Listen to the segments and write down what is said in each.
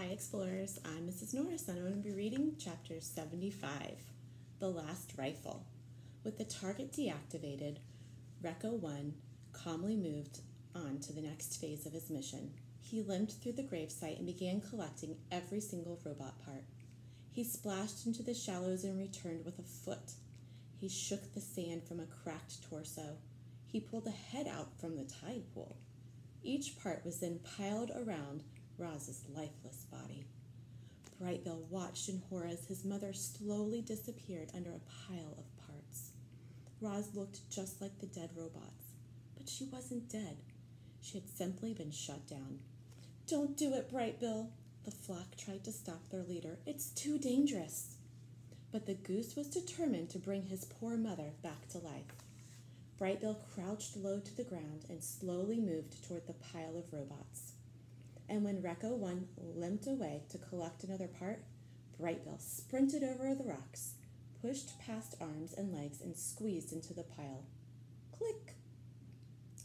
Hi Explorers, I'm Mrs. Norris and I'm going to be reading Chapter 75, The Last Rifle. With the target deactivated, Recco 1 calmly moved on to the next phase of his mission. He limped through the gravesite and began collecting every single robot part. He splashed into the shallows and returned with a foot. He shook the sand from a cracked torso. He pulled a head out from the tide pool. Each part was then piled around Roz's lifeless body. Brightbill watched in horror as his mother slowly disappeared under a pile of parts. Roz looked just like the dead robots, but she wasn't dead. She had simply been shut down. "Don't do it, Brightbill!" The flock tried to stop their leader. "It's too dangerous." But the goose was determined to bring his poor mother back to life. Brightbill crouched low to the ground and slowly moved toward the pile of robots. And when Recco 1 limped away to collect another part, Brightbill sprinted over the rocks, pushed past arms and legs, and squeezed into the pile. Click!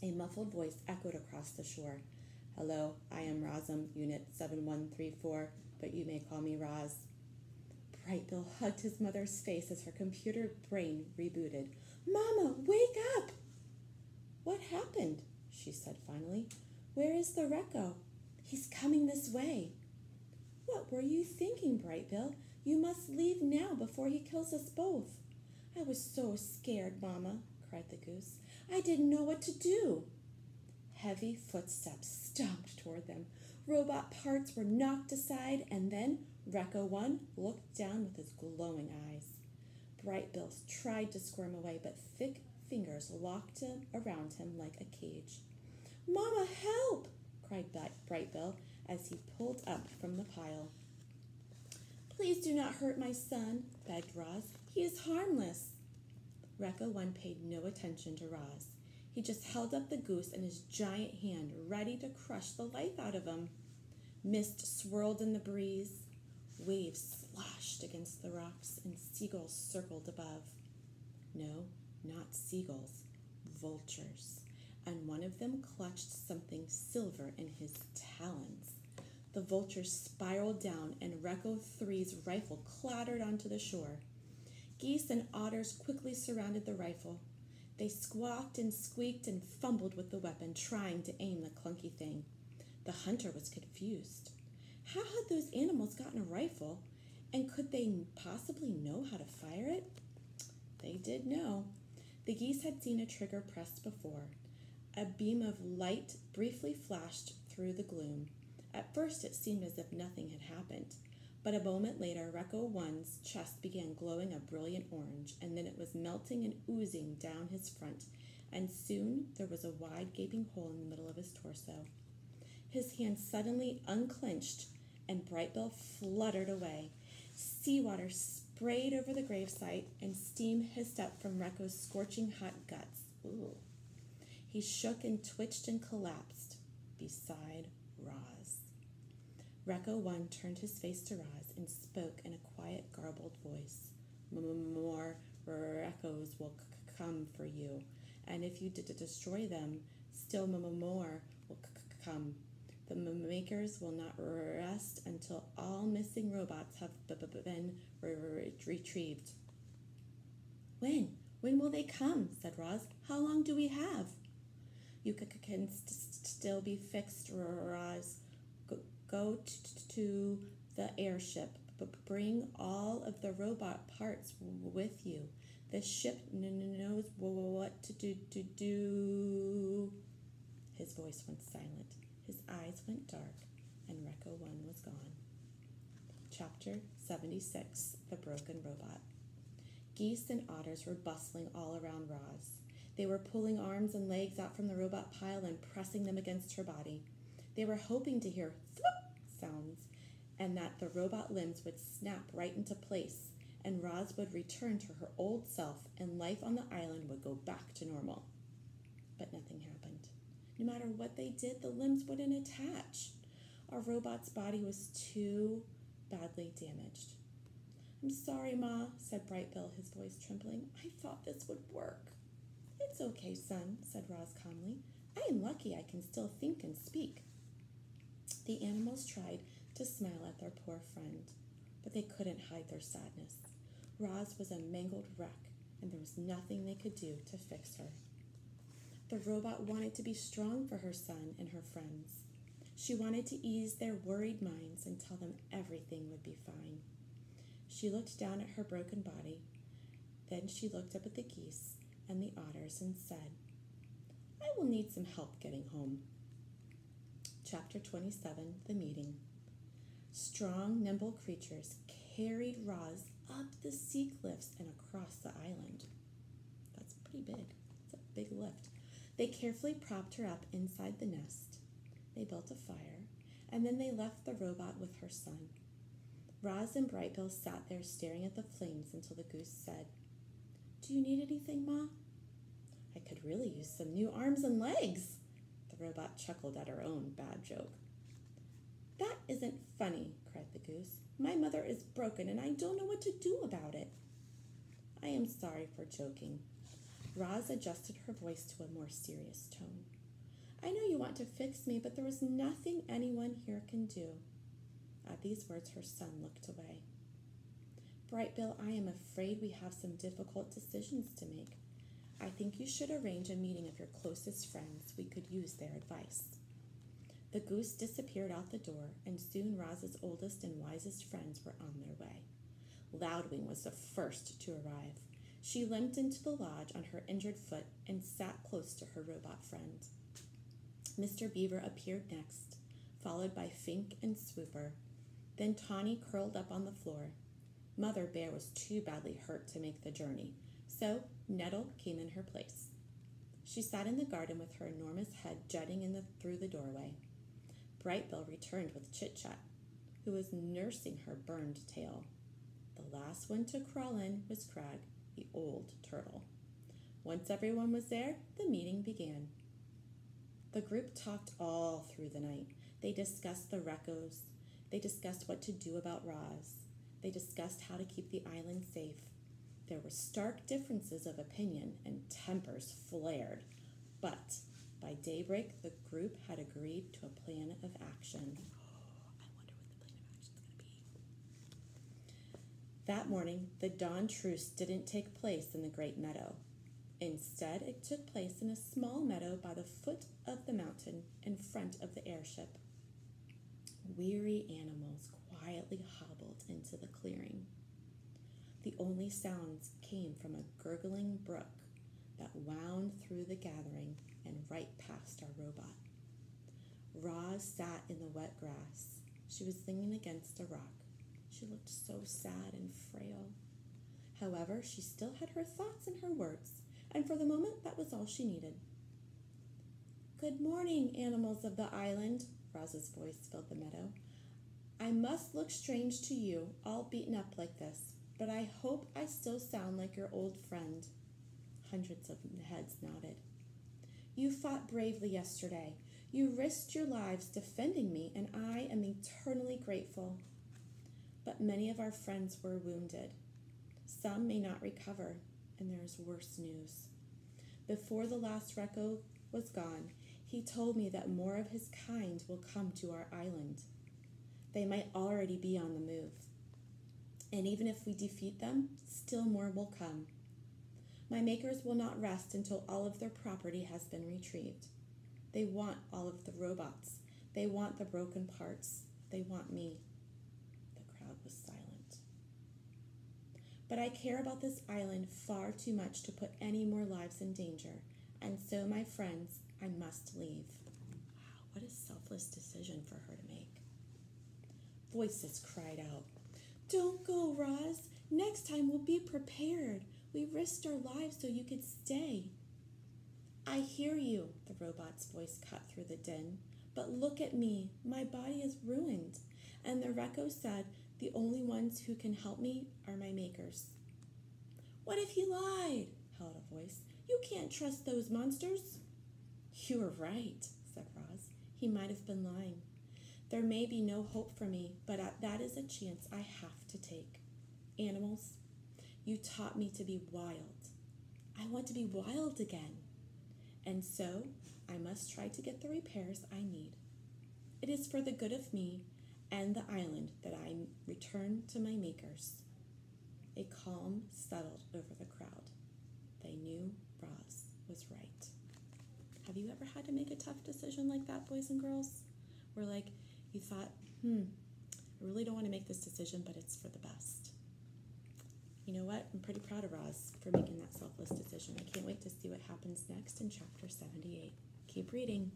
A muffled voice echoed across the shore. "Hello, I am Rosum, Unit 7134, but you may call me Roz." Brightbill hugged his mother's face as her computer brain rebooted. "Mama, wake up!" "What happened?" she said finally. "Where is the Recco?" "He's coming this way." "What were you thinking, Brightbill? You must leave now before he kills us both." "I was so scared, Mama," cried the goose. "I didn't know what to do." Heavy footsteps stomped toward them. Robot parts were knocked aside, and then Recco 1 looked down with his glowing eyes. Brightbill tried to squirm away, but thick fingers locked him around him like a cage. "Mama, help!" cried Brightbill as he pulled up from the pile. "Please do not hurt my son," begged Roz. "He is harmless." Recco 1 paid no attention to Roz. He just held up the goose in his giant hand, ready to crush the life out of him. Mist swirled in the breeze. Waves slashed against the rocks, and seagulls circled above. No, not seagulls, vultures. And one of them clutched something silver in his talons. The vulture spiraled down, and Recco 3's rifle clattered onto the shore. Geese and otters quickly surrounded the rifle. They squawked and squeaked and fumbled with the weapon, trying to aim the clunky thing. The hunter was confused. How had those animals gotten a rifle, and could they possibly know how to fire it? They did know. The geese had seen a trigger pressed before. A beam of light briefly flashed through the gloom. At first it seemed as if nothing had happened, but a moment later Recco 1's chest began glowing a brilliant orange, and then it was melting and oozing down his front, and soon there was a wide gaping hole in the middle of his torso. His hand suddenly unclenched, and Brightbill fluttered away. Seawater sprayed over the gravesite, and steam hissed up from Recco's scorching hot guts. Ooh. He shook and twitched and collapsed beside Roz. Recco 1 turned his face to Roz and spoke in a quiet, garbled voice. "More Reccos will come for you, and if you destroy them, still more will come. The makers will not rest until all missing robots have been retrieved." When will they come?" said Roz. "How long do we have?" "You can still be fixed, Roz. Go to the airship, but bring all of the robot parts with you. The ship knows what to do. His voice went silent. His eyes went dark, and Recco 1 was gone. Chapter 76, The Broken Robot. Geese and otters were bustling all around Roz. They were pulling arms and legs out from the robot pile and pressing them against her body. They were hoping to hear thwop sounds, and that the robot limbs would snap right into place, and Roz would return to her old self, and life on the island would go back to normal. But nothing happened. No matter what they did, the limbs wouldn't attach. Our robot's body was too badly damaged. "I'm sorry, Ma," said Brightbill, his voice trembling. "I thought this would work." "It's okay, son," said Roz calmly. "I am lucky I can still think and speak." The animals tried to to smile at their poor friend, but they couldn't hide their sadness. Roz was a mangled wreck, and there was nothing they could do to fix her. The robot wanted to be strong for her son and her friends. She wanted to ease their worried minds and tell them everything would be fine. She looked down at her broken body. Then she looked up at the geese and the otters and said, "I will need some help getting home." Chapter 27, The Meeting. Strong, nimble creatures carried Roz up the sea cliffs and across the island. That's pretty big. It's a big lift. They carefully propped her up inside the nest. They built a fire, and then they left the robot with her son. Roz and Brightbill sat there staring at the flames until the goose said, "Do you need anything, Ma?" "I could really use some new arms and legs." The robot chuckled at her own bad joke. "That isn't funny," cried the goose. "My mother is broken, and I don't know what to do about it." "I am sorry for joking." Roz adjusted her voice to a more serious tone. "I know you want to fix me, but there is nothing anyone here can do." At these words, her son looked away. "Brightbill, I am afraid we have some difficult decisions to make. I think you should arrange a meeting of your closest friends. We could use their advice." The goose disappeared out the door, and soon Roz's oldest and wisest friends were on their way. Loudwing was the first to arrive. She limped into the lodge on her injured foot and sat close to her robot friend. Mr. Beaver appeared next, followed by Fink and Swooper. Then Tawny curled up on the floor. Mother Bear was too badly hurt to make the journey, so Nettle came in her place. She sat in the garden with her enormous head jutting through the doorway. Brightbill returned with Chit-Chat, who was nursing her burned tail. The last one to crawl in was Crag, the old turtle. Once everyone was there, the meeting began. The group talked all through the night. They discussed the Reccos. They discussed what to do about Roz. They discussed how to keep the island safe. There were stark differences of opinion, and tempers flared. But by daybreak, the group had agreed to a plan of action. I wonder what the plan of action is going to be. That morning, the dawn truce didn't take place in the great meadow. Instead, it took place in a small meadow by the foot of the mountain in front of the airship. Weary animals quietly hobbled into the clearing. The only sounds came from a gurgling brook that wound through the gathering and right past our robot. Roz sat in the wet grass. She was leaning against a rock. She looked so sad and frail. However, she still had her thoughts and her words, and for the moment, that was all she needed. "Good morning, animals of the island," Roz's voice filled the meadow. "I must look strange to you, all beaten up like this, but I hope I still sound like your old friend." Hundreds of heads nodded. "You fought bravely yesterday. You risked your lives defending me, and I am eternally grateful. But many of our friends were wounded. Some may not recover, and there is worse news. Before the last Recco was gone, he told me that more of his kind will come to our island. They might already be on the move. And even if we defeat them, still more will come. My makers will not rest until all of their property has been retrieved. They want all of the robots. They want the broken parts. They want me." The crowd was silent. "But I care about this island far too much to put any more lives in danger, and so, my friends, I must leave." Wow, what a selfless decision for her to make. Voices cried out, "Don't go, Roz. Next time we'll be prepared. We risked our lives so you could stay." "I hear you," the robot's voice cut through the din. "But look at me. My body is ruined. And the Recco said the only ones who can help me are my makers." "What if he lied?" howled a voice. "You can't trust those monsters." "You were right," said Roz. "He might have been lying. There may be no hope for me, but that is a chance I have to take. Animals, you taught me to be wild. I want to be wild again. And so I must try to get the repairs I need. It is for the good of me and the island that I return to my makers. A calm settled over the crowd. They knew Roz was right. Have you ever had to make a tough decision like that, boys and girls? Where like you thought, I really don't want to make this decision, but it's for the best. You know what? I'm pretty proud of Roz for making that selfless decision. I can't wait to see what happens next in chapter 78. Keep reading.